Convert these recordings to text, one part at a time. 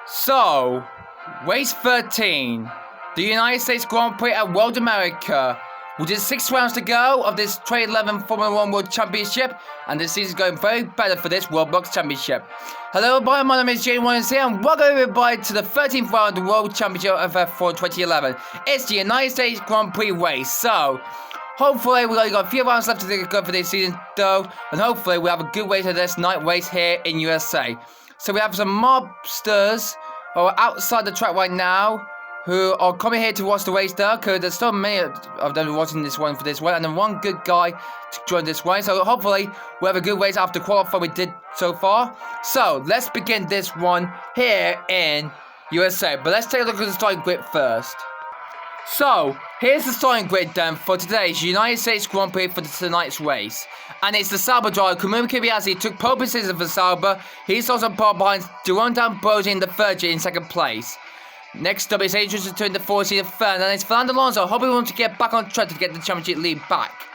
So, race 13, the United States Grand Prix at World America. With just 6 rounds to go of this 2011 Formula 1 World Championship, and this season is going very better for this Roblox Championship. Hello everybody, my name is Jane Williams here, and welcome everybody to the 13th round of the World Championship of F4 2011. It's the United States Grand Prix race, so hopefully we've only got a few rounds left to go for this season though, and hopefully we have a good race of this night race here in USA. So we have some mobsters who are outside the track right now, who are coming here to watch the race though, because there's so many of them watching this one for this one, and then one good guy to join this one. So hopefully we'll have a good race after qualifying we did so far. So let's begin this one here in USA. But let's take a look at the starting grid first. So here's the starting grid then for today's United States Grand Prix for tonight's race. And it's the Sauber driver, Kumumi Kobayashi, took pole position for Sauber. He's also part behind Jerome D'Ambrosio in the third in second place. Next up is Adrian Sutil in the 14th third, and it's Fernando Alonso hoping we want to get back on track to get the championship lead back.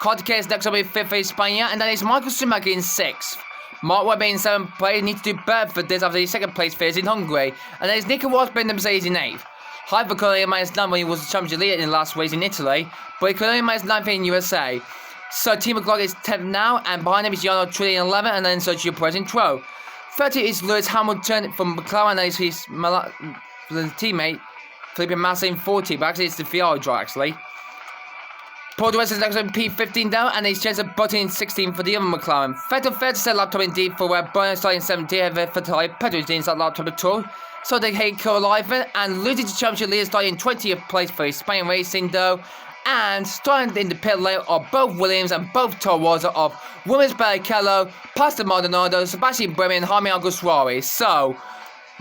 Carter K is next up in 5th for España, and then it's Michael Schumacher in 6th. Mark Webber in 7th place, needs to do better for this after his second place finish in Hungary. And then it's Nico Rosberg in the Mercedes in 8th. High for only -9 when he was the championship leader in the last race in Italy, but he could only -9 in USA. So Team McLaughlin is 10th now, and behind him is Jarno Trulli in 11th, and then Sergio Perez in 12th. 30 is Lewis Hamilton from McLaren, and his the teammate Felipe Massa in 40, but actually it's the Ferrari driver actually. Paul de Rest is next in P15 now, and it's Jensen Button in 16 for the other McLaren. Vettel third set laptop indeed for where Bernard starting 17, for Pedro is in that laptop at all. So they hate co-alive and losing to championship leader starting in 20th place for Spain Racing though. And starting in the pit lane are both Williams and both Toro Rosso of Williams Barrichello, Pastor Maldonado, Sebastian Buemi and Jaime Alguersuari. So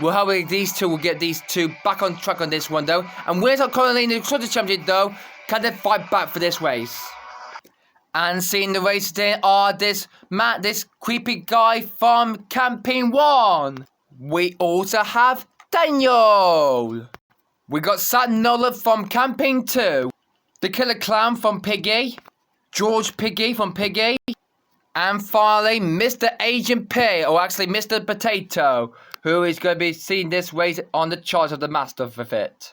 we're hoping these two will get these two back on track on this one though. And Williams are currently in the Constructors' Championship though. Can they fight back for this race? And seeing the race today are this creepy guy from Campaign 1. We also have Daniel. We got Sat Nola from Campaign 2. The Killer Clown from Piggy. George Piggy from Piggy. And finally, Mr. Agent P, or actually Mr. Potato, who is going to be seeing this race on the charts of the master of it.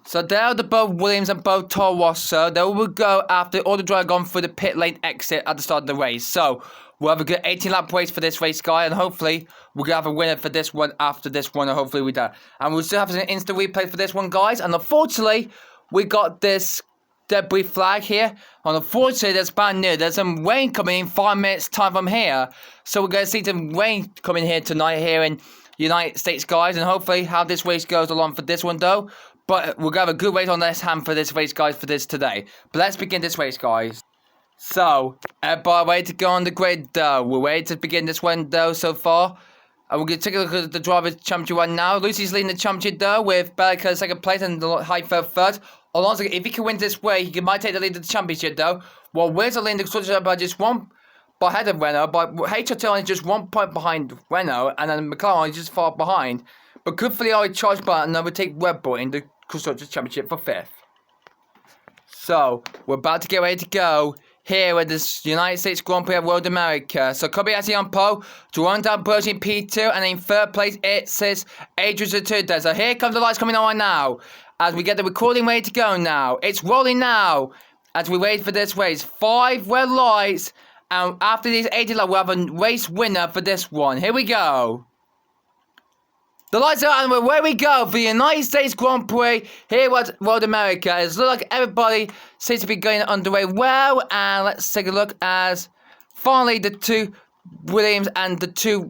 So there are both Williams and both Toro Rosso. They will go after all the drivers gone through the pit lane exit at the start of the race. So we'll have a good 18-lap race for this race, guy, and hopefully we're going to have a winner for this one after this one, and hopefully we do. And we'll still have an instant replay for this one, guys. And unfortunately, we got this debris flag here. And unfortunately, that's brand new. There's some rain coming in 5 minutes time from here. So we're going to see some rain coming here tonight here in United States, guys. And hopefully how this race goes along for this one, though. But we're going to have a good race on this hand for this race, guys, for this today. But let's begin this race, guys. So, everybody ready to go on the grid, though. We're ready to begin this one, though, so far. And we're going to take a look at the Drivers' Championship right now. Lucy's leading the championship, though, with Bellica second place and Heifeld third. Alonso, if he can win this way, he might take the lead of the championship, though. While Williams are leading the constructors by just one ahead of Renault, but HRT is just 1 point behind Renault, and then McLaren is just far behind. But good for the Audi charge button, and we take Red Bull in the Constructors' Championship for 5th. So, we're about to get ready to go here at this United States Grand Prix at World America. So, Kobayashi on pole, Jerome D'Ambrosio in P2, and in 3rd place it says Adrian Sutil. So, here comes the lights coming on right now, as we get the recording ready to go now. It's rolling now, as we wait for this race. 5 red lights, and after these 80 lights, we'll have a race winner for this one. Here we go. The lights are on, and away we go for the United States Grand Prix here at World America. It looks like everybody seems to be going underway well, and let's take a look as finally the 2 Williams and the 2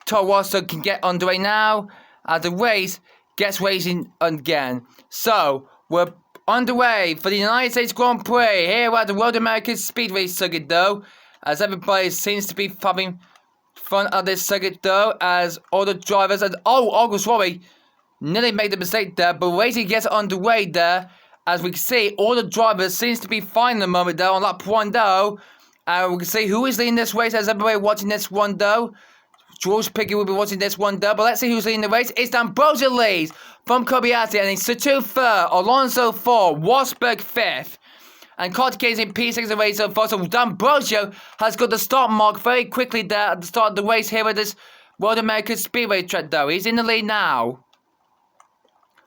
Toro Rosso can get underway now as the race gets racing again. So we're underway for the United States Grand Prix here at the World America Speedway circuit, though, as everybody seems to be having fun of this circuit though, as all the drivers and Alguersuari nearly made the mistake there, but racing gets underway there. As we can see, all the drivers seems to be fine in the moment though on lap 1 though. And we can see who is leading this race as everybody watching this one though. George Piggy will be watching this one though, but let's see who's leading the race. It's D'Ambrosio leads from Kobayashi, and it's Sutil 3rd, Alonso 4, Rosberg 5th. And Carter K is in P6 of the race so far. So D'Ambrosio has got the start mark very quickly there at the start of the race here with this World American Speedway track though. He's in the lead now.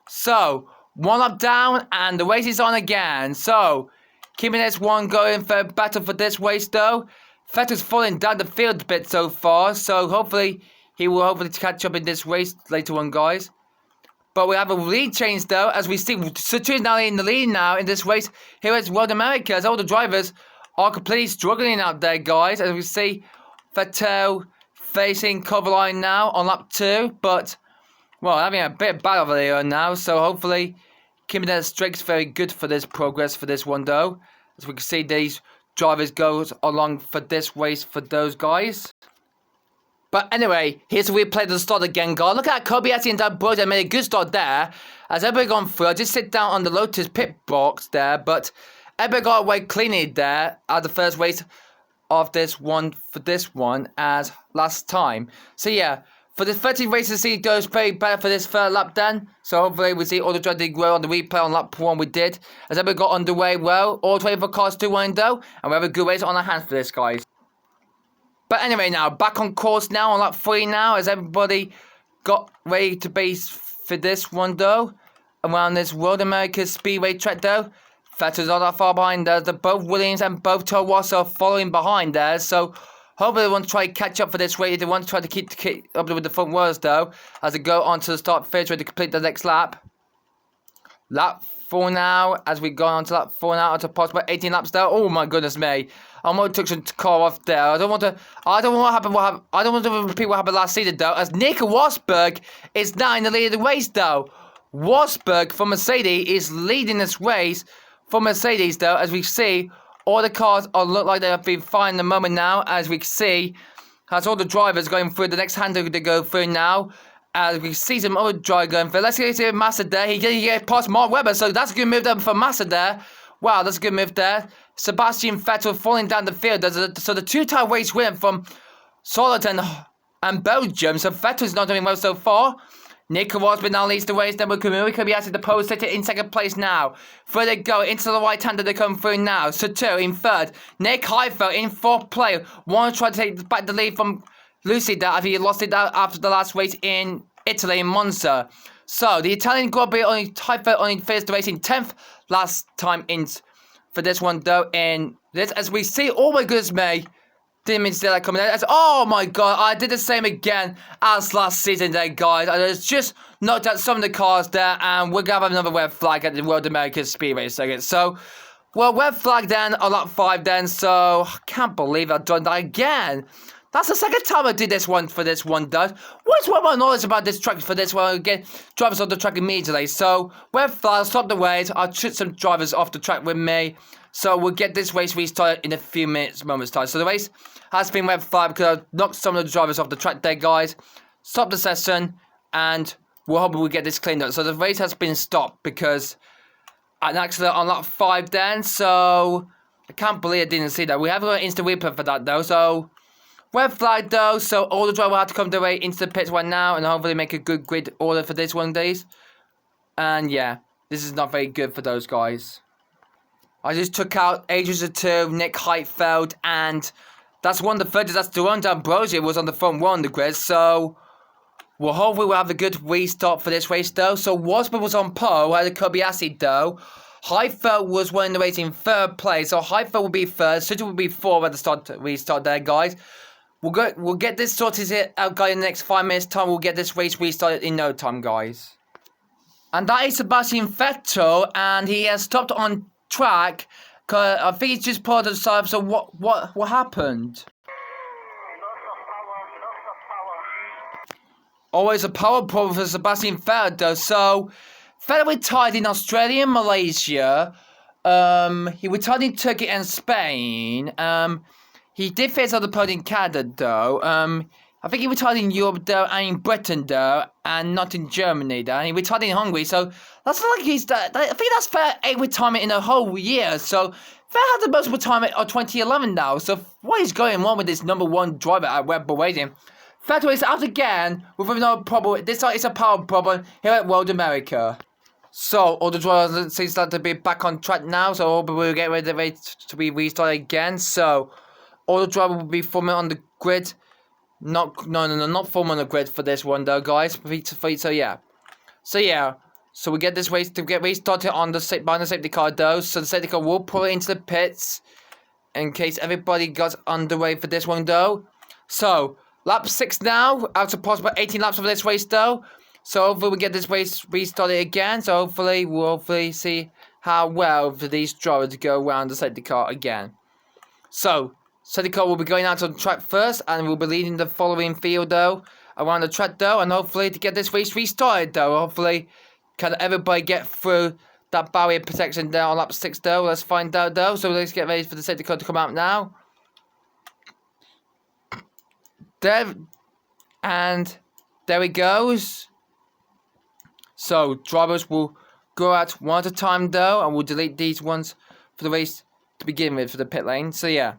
So, one lap down and the race is on again. So, keeping this one going for a battle for this race though. Vettel's falling down the field a bit so far. So, hopefully, he will catch up in this race later on, guys. But we have a lead change though, as we see Saturn now in the lead now in this race here at World America, as all the drivers are completely struggling out there, guys. As we see Vettel facing cover line now on lap 2, but well, having a bit of battle there now. So hopefully, keeping that streak's very good for this progress for this one though, as we can see these drivers go along for this race for those guys. But anyway, here's a replay of the start again, guys. Look at Kobayashi and D'Ambrosio made a good start there. As everybody gone through, I just sit down on the Lotus pit box there, but everybody got away cleanly there at the first race of this one for this one as last time. So yeah, for the 30 races, see it goes very bad for this third lap then. So hopefully we see all the drivers did well on the replay on lap 1 we did. As everybody got underway well, all 24 cars 2-1 though, and we have a good race on our hands for this, guys. But anyway, now back on course now on lap 3 now, as everybody got ready to base for this one though, around this World America Speedway track though. Vettel's not that far behind there. Both Williams and both Toro Rosso following behind there. So hopefully they want to try to catch up for this race. They want to try to keep up with the front wheels though, as they go on to the start finish ready to complete the next lap. Lap 4 now, as we go on to lap 4 now, to possible 18 laps there. Oh my goodness me. I almost took some car off there. I don't want to repeat what happened last season though, as Nico Rosberg is now in the lead of the race though. Rosberg from Mercedes is leading this race for Mercedes though, as we see all the cars look like they have been fine in the moment now, as we can see as all the drivers going through the next handle to go through now. As we see some other driver going through. Let's get to Massa there. He get past Mark Webber, so that's a good move there for Massa there. Wow, that's a good move there. Sebastian Vettel falling down the field. So the two-time race winner from Soliton and Belgium. So Vettel's not doing well so far. Nico Rosberg now leads the race. Then Kumari Kobayashi the pole sitter in second place now. Through they go into the right hander. They come through now. Sato in third. Nick Heifeld in fourth place. Want to try to take back the lead from Lucy that he lost it out after the last race in Italy in Monza. So the Italian Grand Prix only finished the race in 10th last time in for this one though. In this, as we see, oh my goodness me, didn't mean to see that coming out. Oh my god, I did the same again as last season there, guys. I just knocked out some of the cars there, and we're gonna have another red flag at the World American Speedway second. So, well, red flag then on lap 5 then. So I can't believe I've done that again. That's the second time I did this one for this one, though. What's my knowledge about this track for this one? Again, drivers on the track immediately. So, red flag, stop the race. I'll shoot some drivers off the track with me. So, we'll get this race restarted in a few moments time. So, the race has been red flag because I've knocked some of the drivers off the track there, guys. Stop the session, and we'll hope we get this cleaned up. So, the race has been stopped because an accident on lap 5 then. So, I can't believe I didn't see that. We haven't got an instant replay for that, though. So, red flag though, so all the drivers will have to come their way into the pits right now and hopefully make a good grid order for this one days. And yeah, this is not very good for those guys. I just took out Adrian Sato, Nick Heifeld, and that's one of the 30s. That's Duran D'Ambrosio was on the front one on the grid. So well, hopefully we'll have a good restart for this race though. So Rosberg was on pole, had a Kobayashi though. Heifeld was winning the race in third place, so Heifeld will be third. Sato will be fourth at the restart there, guys. We'll get this sorted out, guys, in the next 5 minutes' time. We'll get this race restarted in no time, guys. And that is Sebastian Vettel, and he has stopped on track. Cause I think he's just pulled aside. So what happened? Always a power problem for Sebastian Vettel. So Vettel retired in Australia and Malaysia. He retired in Turkey and Spain. He did face other podium in Canada, though. I think he retired in Europe, though, and in Britain, though, and not in Germany, though. And he retired in Hungary, so that's not like he's... I think that's fair 8 retirement in a whole year, so Fair had the most retirement of 2011 now, so what is going on with this #1 driver at Red Bull Racing? Vettel is out again with another problem. This time it's a power problem here at World America. So, all the drivers seem to be back on track now, so we'll get ready to be restarted again, so... all the drivers will be forming on the grid Not form on the grid for this one though, guys. So yeah. So we get this race to get restarted on the by the safety car though. So the safety car will pull it into the pits in case everybody got underway for this one though. So lap 6 now, out of possible 18 laps of this race though. So hopefully we get this race restarted again. So hopefully we'll see how well for these drivers go around the safety car again. So safety car will be going out on the track first, and we'll be leading the following field though around the track though, and hopefully to get this race restarted though. Hopefully, can everybody get through that barrier protection there on lap 6 though? Let's find out though. So let's get ready for the safety car to come out now. There it goes. So drivers will go out one at a time though, and we'll delete these ones for the race to begin with for the pit lane. So yeah.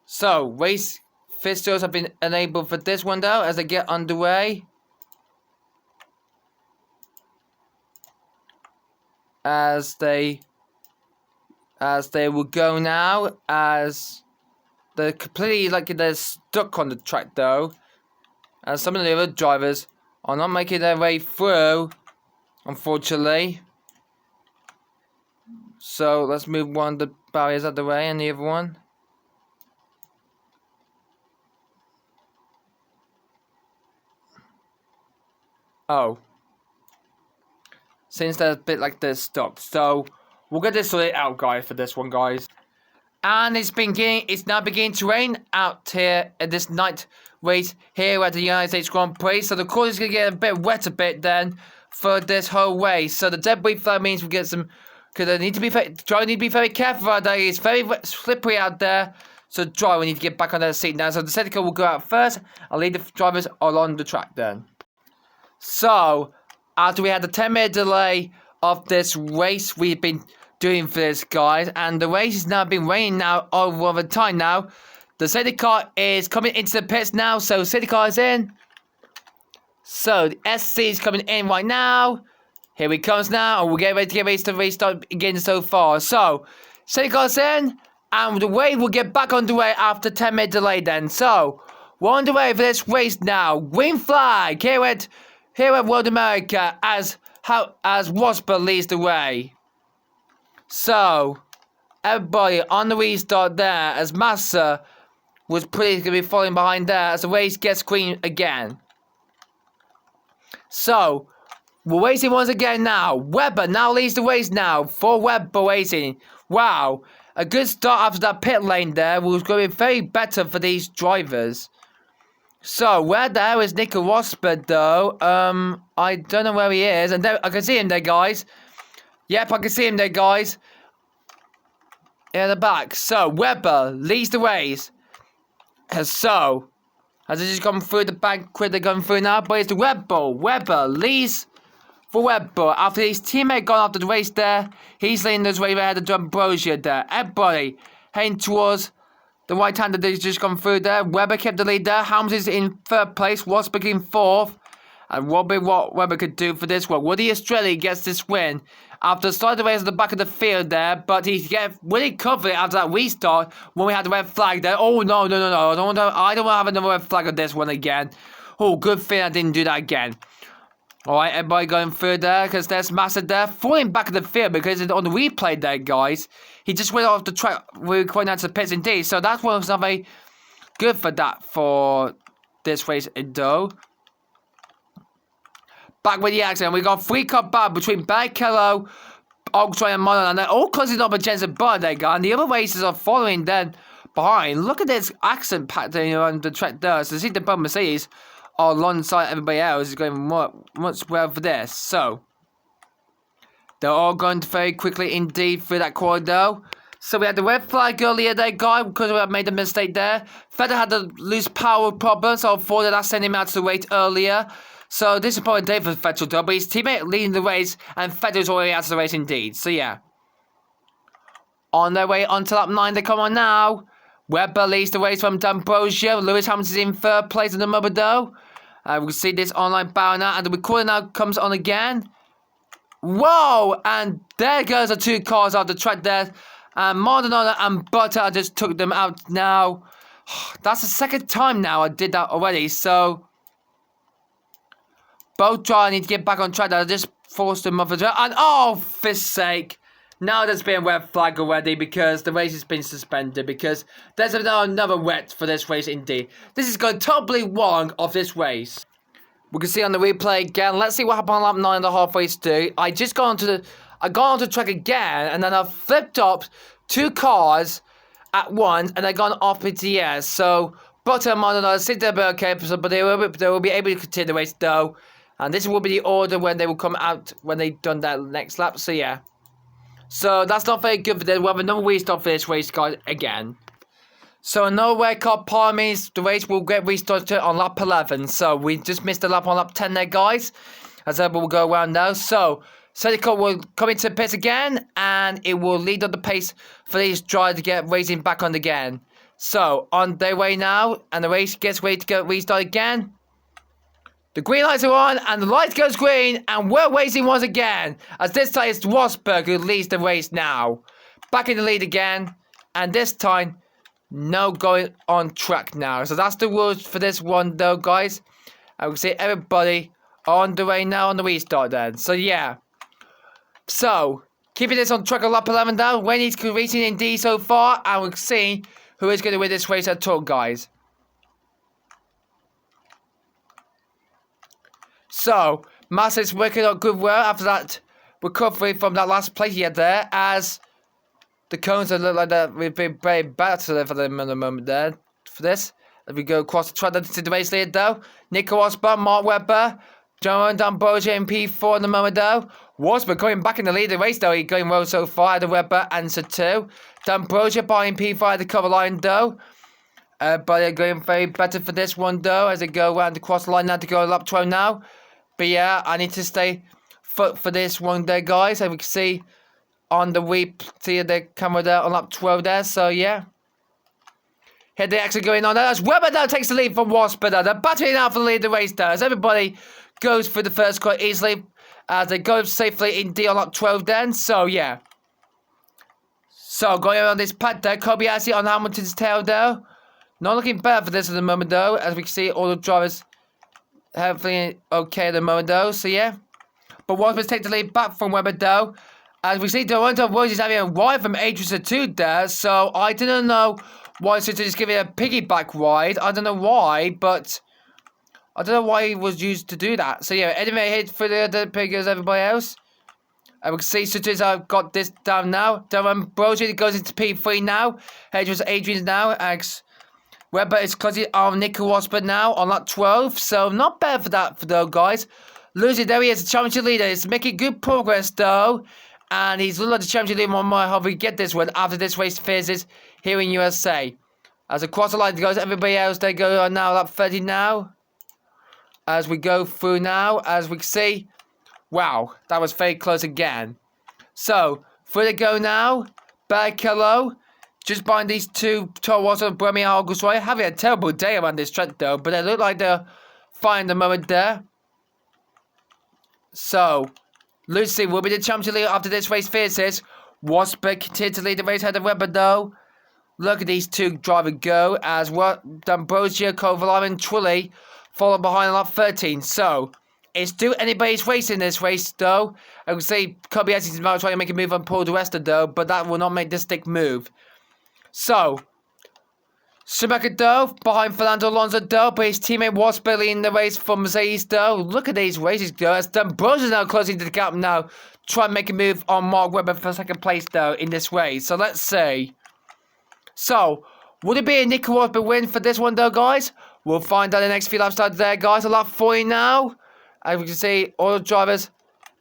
So race fixtures have been enabled for this one though as they get underway. As they will go now, as they're completely they're stuck on the track though, as some of the other drivers are not making their way through, unfortunately. So let's move one of the barriers out of the way and the other one. Oh. Since they're a bit they're stuck. So we'll get this sorted out, guys, for this one, guys. And it's now beginning to rain out here at this night race here at the United States Grand Prix. So the course is gonna get a bit wet then for this whole race. So the debris flow means we get some, because they need to be driver need to be very careful out there. It's very slippery out there. So driver need to get back on their seat now. So the safety car will go out first. I'll lead the drivers along the track then. So after we had the 10-minute delay of this race we've been doing for this, guys, and the race has now been raining now over the time now. The safety car is coming into the pits now, so safety car is in. So the SC is coming in right now. Here he comes now, and we'll get ready to restart again so far. So safety car's in, and the race will get back on the way after 10-minute delay then. So we're on the way for this race now. Green flag here at World America as Wasper leads the way. So everybody on the restart there as Massa was pretty going to be falling behind there as the race gets green again. So we're racing once again now. Webber now leads the race now for Webber racing. Wow, a good start after that pit lane there was going to be very better for these drivers. So, where the hell is Nico Rosberg, though? I don't know where he is. And there, I can see him there, guys. Yep, I can see him there, guys. In the back. So, Webber leads the race. So, has it just gone through the back quick they're going through now? But it's the Webber. Webber leads for Webber. After his teammate gone after the race there, he's leading his way ahead of Ambrosia there. Everybody heading towards the right-hander that's just gone through there. Webber kept the lead there. Helms is in third place. Rosberg in fourth. And what Webber could do for this one. Woody Australia gets this win after starting the race at the back of the field there. But will he cover it after that restart when we had the red flag there? Oh, no. I don't want to have another red flag on this one again. Oh, good thing I didn't do that again. Alright, everybody going through there because there's Massa there falling back in the field because on the replay there, guys, he just went off the track. We're going out to the pits indeed. So that was not very good for this race, though. Back with the accident, we got 3-car battle between Barrichello, Ogtroy, and Monon, and they're all closing up against the bar there, guys. And the other races are following then behind. Look at this accident pattern on the track there. So see the Bud Mercedes alongside everybody else is going much well for this. So they're all going very quickly indeed through that corridor. So we had the red flag earlier there, guy, because we had made a mistake there. Vettel had a loose power problem, so for that sent him out to the race earlier. So disappointing day for Vettel though, but his teammate leading the race and Vettel's already out of the race indeed. So yeah. On their way onto lap 9 they come on now. Webber leads the race from D'Ambrosio. Lewis Hamilton's in third place in the Mother though. We can see this online battle now, and the recorder now comes on again. Whoa! And there goes the 2 cars off the track there. And Maldonado and Butter just took them out now. That's the second time now I did that already, so... Both drivers need to get back on track. I just forced them off as well. And oh, for sake. Now there's been a red flag already because the race has been suspended. Because there's another wet for this race indeed. This is going totally wrong of this race. We can see on the replay again. Let's see what happened on lap 9 and a half race 2. I got onto the track again. And then I flipped up 2 cars at once. And I gone off into the air. So, bottom on another 6 there, okay. But they will be able to continue the race though. And this will be the order when they will come out when they've done that next lap. So, yeah. So, that's not very good for them. We'll have another restart for this race, guys, again. So, no red car part means the race will get restarted on lap 11. So, we just missed a lap on lap 10 there, guys. As ever, we'll go around now. So, safety car will come into the pits again. And it will lead on the pace for these drivers to get racing back on again. So, on their way now. And the race gets ready to get restart again. The green lights are on, and the light goes green, and we're racing once again. As this time it's Rosberg who leads the race now. Back in the lead again, and this time, no going on track now. So that's the rules for this one though, guys. I will see everybody on the way now on the restart then. So yeah. So, keeping this on track on lap 11 now. Wendy's racing indeed so far, and we'll see who is going to win this race at all, guys. So, Massey's working on good work after that recovery from that last place he had there, as the cones look like that we've been very bad for them at the moment there, for this. As we go across the track into the race lead though, Nico Rosberg, Mark Webber, John D'Ambrosio in P4 at the moment though. Rosberg going back in the lead of the race though, he's going well so far, the Webber answer 2. D'Ambrosio buying P5 at the cover line though. But they're going very better for this one though, as they go around across the line now to go lap 12 now. But yeah, I need to stay foot for this one there, guys. As we can see on the see the camera there on lap 12 there. So yeah. Here they actually going on. As Webber now takes the lead from Rosberg. They're battling out for the lead of the race there. As everybody goes through the first quite easily. As they go safely in D on lap 12 then. So yeah. So going around this pad there. Kobayashi on Hamilton's tail there. Not looking better for this at the moment though. As we can see all the drivers hopefully okay at the moment though, so yeah. But Rosberg's take the lead back from Webber though. As we see Toronto Rose is having a ride from Adrian Satu there, so I don't know why Satu is giving a piggyback ride. I don't know why, but I don't know why he was used to do that. So yeah, anyway, hit for the other pig as everybody else. And we can see Satu's got this down now. D'Ambrosio goes into P3 now. Adrian's now. Webber is closing on Nico Rosberg now on lap 12. So, not bad for that, for those guys. Losing, there he is, the championship leader. He's making good progress, though. And he's looking like the championship leader. I hope we get this one after this race finishes here in USA. As across the line goes everybody else, they go on now, lap 30 now. As we go through now, as we can see. Wow, that was very close again. So, through they go now. Barrichello. Just behind these two Toros and Bremy Argusroy. Having a terrible day around this track though, but they look like they're fine the moment there. So, Lucy will be the champion leader after this race finishes. Rosberg continues to lead the race ahead of Webber though. Look at these two drivers go as D'Ambrosio, Kovalar and Trulli follow behind lap 13. So, it's still anybody's race in this race though. I would say Kobayashi is trying to make a move on Paul di Resta though, but that will not make the stick move. So, Schumacher though, behind Fernando Alonso though, but his teammate was barely in the race for Mercedes though. Look at these races though, as D'Ambrosio is now closing to the gap now, try and make a move on Mark Webber for second place though in this race. So let's see. So, would it be a Nico Rosberg win for this one though, guys? We'll find out the next few laps started there, guys. A lap 40 now. As we can see, all the drivers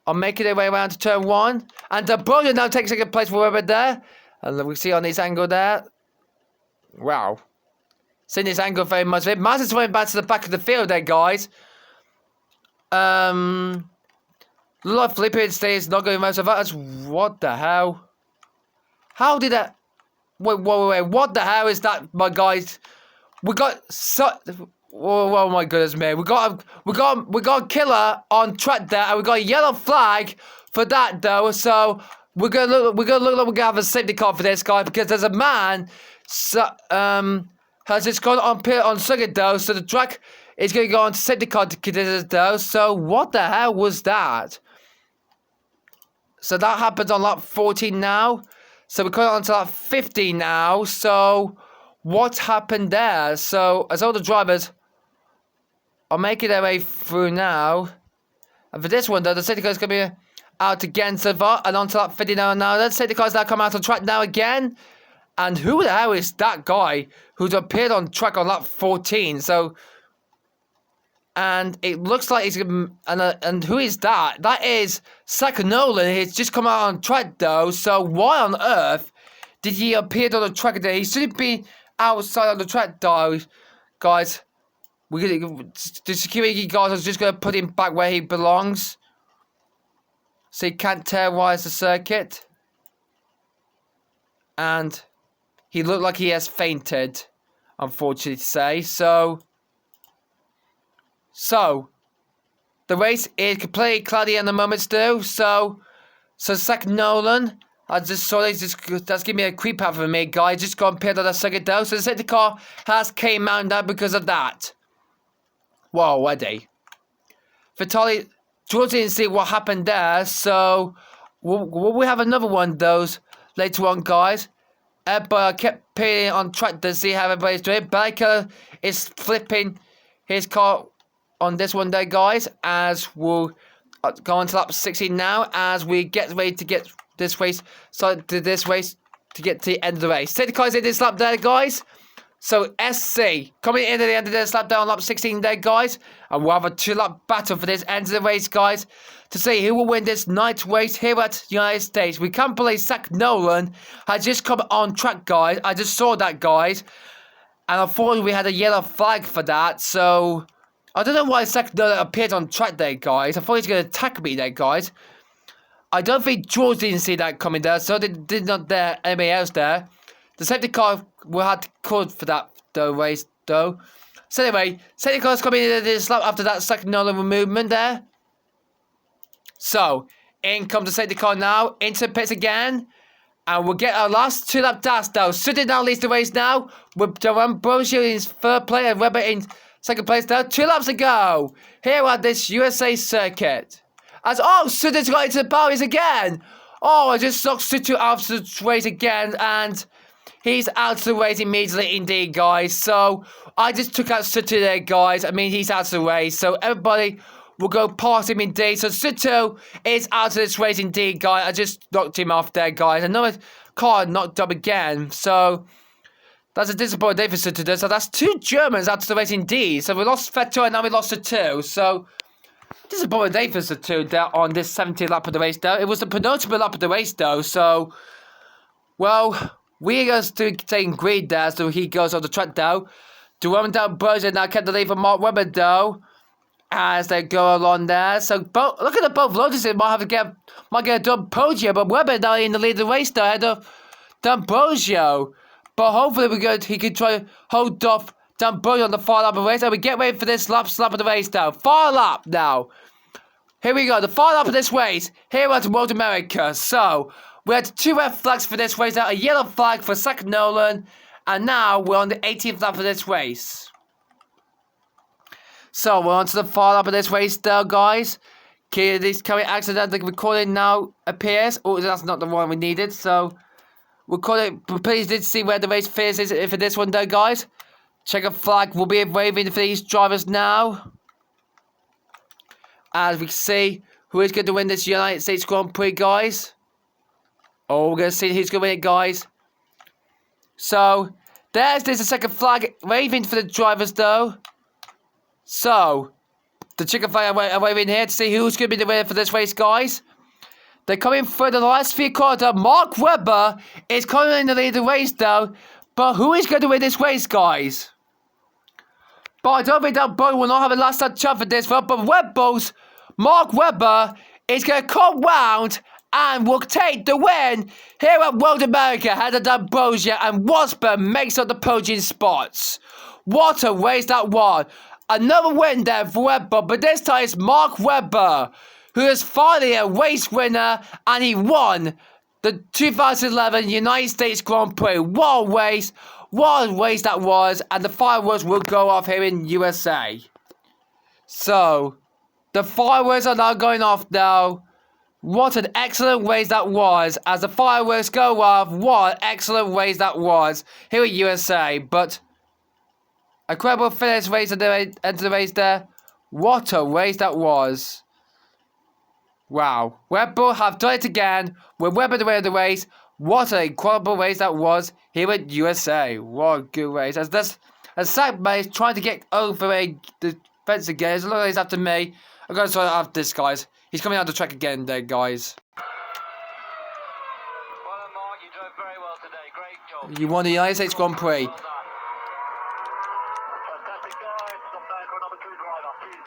are making their way around to turn 1. And D'Ambrosio now takes second place for Webber there. And we see on this angle there. Wow. Seeing this angle very much. Martin's going back to the back of the field there, guys. Look like Felipe stays not going most of that. What the hell? How did that... Wait. What the hell is that, my guys? We got... Oh my goodness me. We got a killer on track there. And we got a yellow flag for that, though. So... We're gonna look like we're gonna have a safety car for this guy because there's a man has just gone on pit on circuit though, so the track is going to go on to safety car conditions though. So what the hell was that? So that happens on lap 14 now. So we're going on to lap 50 now. So what happened there? So as all the drivers are making their way through now. And for this one though, the safety car is going to be out again so far. And on to lap 50 now. Now the safety car's now come out on track now again. And who the hell is that guy who's appeared on track on lap 14? So, and it looks like he's and who is that? That is Zach Nolan. He's just come out on track though. So why on earth did he appear on the track today? He shouldn't be outside on the track though, guys. The security guards are just gonna put him back where he belongs, so he can't terrorize the circuit. And he looked like he has fainted, unfortunately to say. So the race is completely cloudy at the moment still. So Zach Nolan, I just saw that's giving me a creep out for me, guy. Just got impaired on the second though. So the safety car has came out now because of that. Wow, already. Vitaly, George didn't see what happened there. So will we have another one those later on, guys? But I kept putting on track to see how everybody's doing. Baker is flipping his car on this one there, guys. As we'll go on to lap 16 now. As we get ready to get this race started to this race to get to the end of the race. Safety cars in this lap there, guys. So SC coming in at the end of this lap there on lap 16 there, guys. And we'll have a 2-lap battle for this end of the race, guys, to see who will win this night race here at United States. We can't believe Zach Nolan has just come on track, guys. I just saw that, guys. And unfortunately, we had a yellow flag for that. So I don't know why Zach Nolan appeared on track there, guys. I thought he was going to attack me there, guys. I don't think George didn't see that coming there. So did not there anybody else there. The safety car will have to call for that race though. So anyway, safety car's coming in this lap after that second Nolan movement there. So in comes the safety car now into the pits again, and we'll get our last 2-lap dash though. Sutter now leads the race now with Ambrosio in third place and Webber in second place now. 2 laps to go here at this USA circuit. As Sutter's got into the barriers again. I just knocked Sutter out of the race again, and he's out of the race immediately indeed, guys. So I just took out Sutter there, guys. I mean, he's out of the race. So everybody will go past him indeed. So Sutter is out of this race indeed, guys. I just knocked him off there, guys. Another car knocked up again. So that's a disappointing day for Sutter. So that's 2 Germans out of the race indeed. So we lost Vettel and now we lost Sutter. So disappointing day for Sutter there on this 17th lap of the race though. It was the penultimate lap of the race though. So, well, we goes to taking Greed there, so he goes on the track though. Jerome down Berger now kept the lead from Mark Webber though, as they go along there. So look at the both loaders might get a D'Ambrosio, but Webber now in the lead of the race though ahead of D'Ambrosio. But hopefully he can try to hold off D'Ambrosio on the far lap of the race. And we get ready for this lap of the race now. Far lap now. Here we go, the far lap of this race here at World America. So we had 2 red flags for this race now, a yellow flag for Zach Nolan, and now we're on the 18th lap of this race. So we're on to the far lap of this race now, guys. Okay, this coming accident, the recording now appears. That's not the one we needed, so we'll call it. Please did see where the race finishes for this one though, guys. Check a flag will be waving for these drivers now. As we can see, who is going to win this United States Grand Prix, guys. We're going to see who's going to win it, guys. So, there's the second flag waving for the drivers, though. So, the chicken flag are waving here to see who's going to be the winner for this race, guys. They're coming through the last 3 quarters. Mark Webber is coming in the lead of the race, though. But who is going to win this race, guys? But I don't think that Bo will not have a last chance for this one. But Mark Webber is going to come round and will take the win here at World America. Ahead of D'Ambrosio and Wasper makes up the podium spots. What a race that was. Another win there for Webber, but this time it's Mark Webber, who is finally a race winner, and he won the 2011 United States Grand Prix. What a race, what a race that was, and the fireworks will go off here in USA. So, the fireworks are now going off now. What an excellent race that was. As the fireworks go off, what an excellent race that was here in USA. But a incredible finish race at the end of the race there. What a race that was. Wow. Red Bull have done it again with Webber the way of the race. What an incredible race that was here at USA. What a good race. As Zach May is trying to get over the fence again. As long as he's after me. I'm going to start after this, guys. He's coming out the track again there, guys. Well done, Mark. You drove very well today. Great job. You won the United States Grand Prix. Well done. Fantastic, guys. Stop there for number 2 driver, please.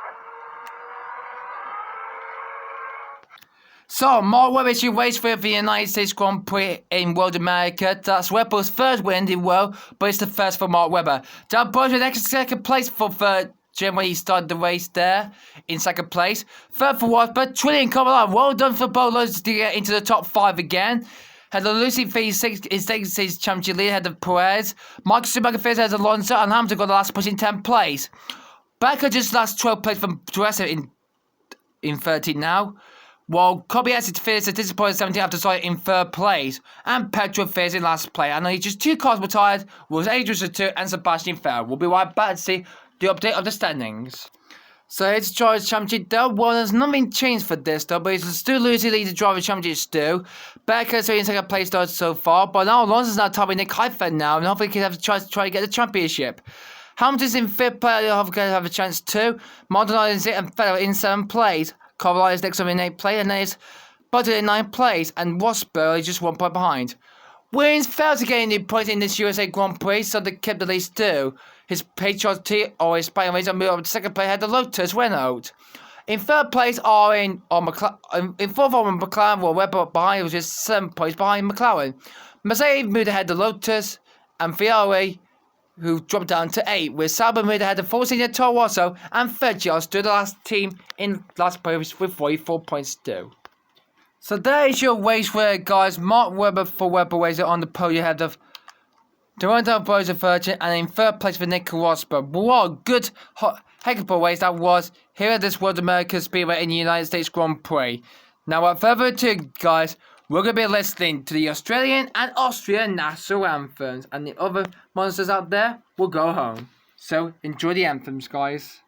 So, Mark Webber is your race for the United States Grand Prix in World America. That's Red Bull's third win in the world, but it's the first for Mark Webber. Dan Boyd with second place for third. Jim, when he started the race there in second place. Third for Wasper, Trillian coming on. Well done for Bolos to get into the top 5 again. Had the Lucy Fees in his championship lead ahead of Perez. Michael Schumacher finished ahead of Alonso, and Hamilton got the last push in 10th place. Becker just last 12th place from Teresa in 13 now. While Kobayashi finished a disappointing 17th after starting in 3rd place. And Petro finished in last place. And only just 2 cars were tired, was Adrian 2 and Sebastian Vettel. We'll be right back to see the update of the standings. So it's Drivers' Championship though. Well, there's nothing changed for this though, but it's still losing lead to Drivers' Championship still. Becker's in second place though so far, but now Alonso's now topping Nick Heidfeld now, and hopefully he can have a chance to try to get the championship. Hamilton's in 5th place, hopefully have a chance too. Maldonado in 6th and Vettel in 7th place. Carvalho is next up in 8th place, and then it's Button in 9th place, and Rosberg is just 1 point behind. Williams failed to get any points in this USA Grand Prix, so they kept the lead too. His HRT or his Spider Racer moved up to 2nd place, had the Lotus Renault. In 3rd place are in 4th are McLaren, while Webber behind was just 7 points behind McLaren. Mercedes moved ahead the Lotus, and Ferrari, who dropped down to 8, with Sauber moved ahead of Force India Toro Rosso, and Fergie stood the last team in last place with 44 points too. So there is your race winner, guys. Mark Webber for Webber Racer on the podium ahead of Toronto Boys of Virgin, and in 3rd place for Nick Rosberg. What a good, heck of a race that was here at this World America Speedway in the United States Grand Prix. Now, without further ado, guys, we're going to be listening to the Australian and Austrian national anthems, and the other monsters out there will go home. So, enjoy the anthems, guys.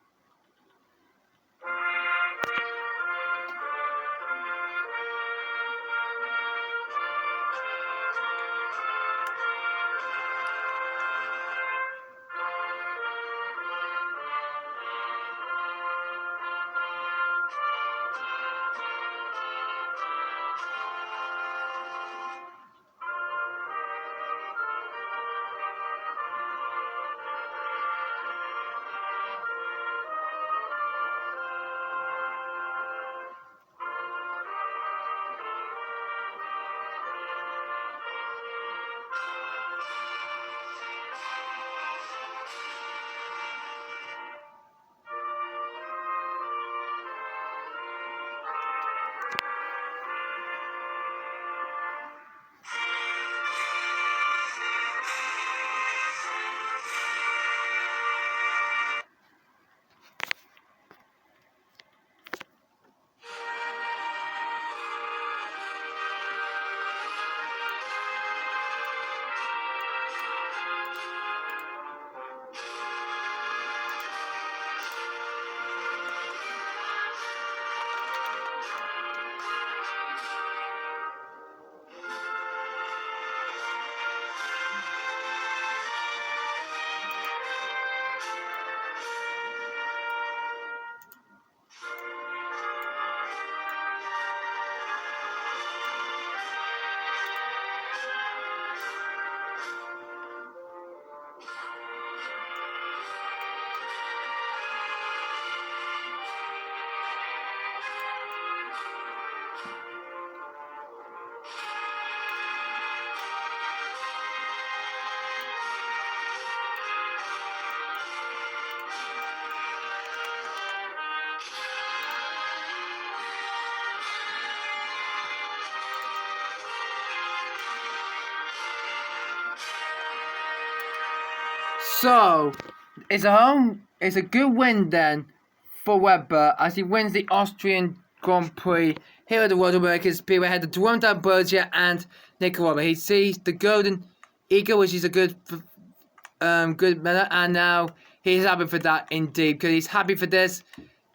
So, it's a good win then for Webber as he wins the Austrian Grand Prix here at the World American Speedway ahead of Jerome Berger and Nick Robber. He sees the Golden Eagle, which is a good medal, and now he's happy for that indeed, because he's happy for this.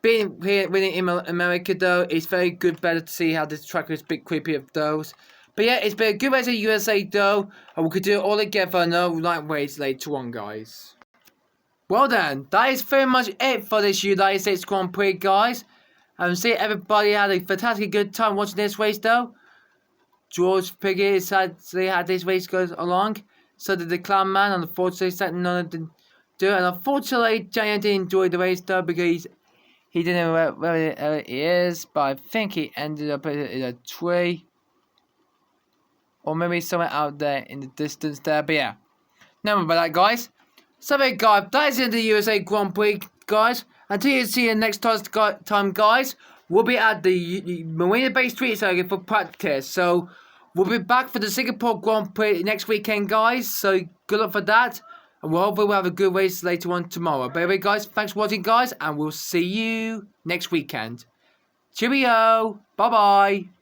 Being here winning in America though, it's very good, better to see how this track is a bit creepy of those. But yeah, it's been a good race in USA though, and we could do it all together, no lightweights later on, guys. Well then, that is very much it for this United States Grand Prix, guys. See, everybody had a fantastic good time watching this race though. George Piggy sadly had this race goes along. So did the Clown Man, and unfortunately, none of them do it. And unfortunately, Giant didn't enjoy the race though, because he didn't know where he is. But I think he ended up in a tree. Or maybe somewhere out there in the distance there. But yeah, never mind about that, guys. So there, guys, that is in the USA Grand Prix, guys. Until you see you next time, guys, we'll be at the Marina Bay Street Circuit for practice. So we'll be back for the Singapore Grand Prix next weekend, guys. So good luck for that. And hopefully we'll have a good race later on tomorrow. But anyway, guys, thanks for watching, guys. And we'll see you next weekend. Cheerio. Bye-bye.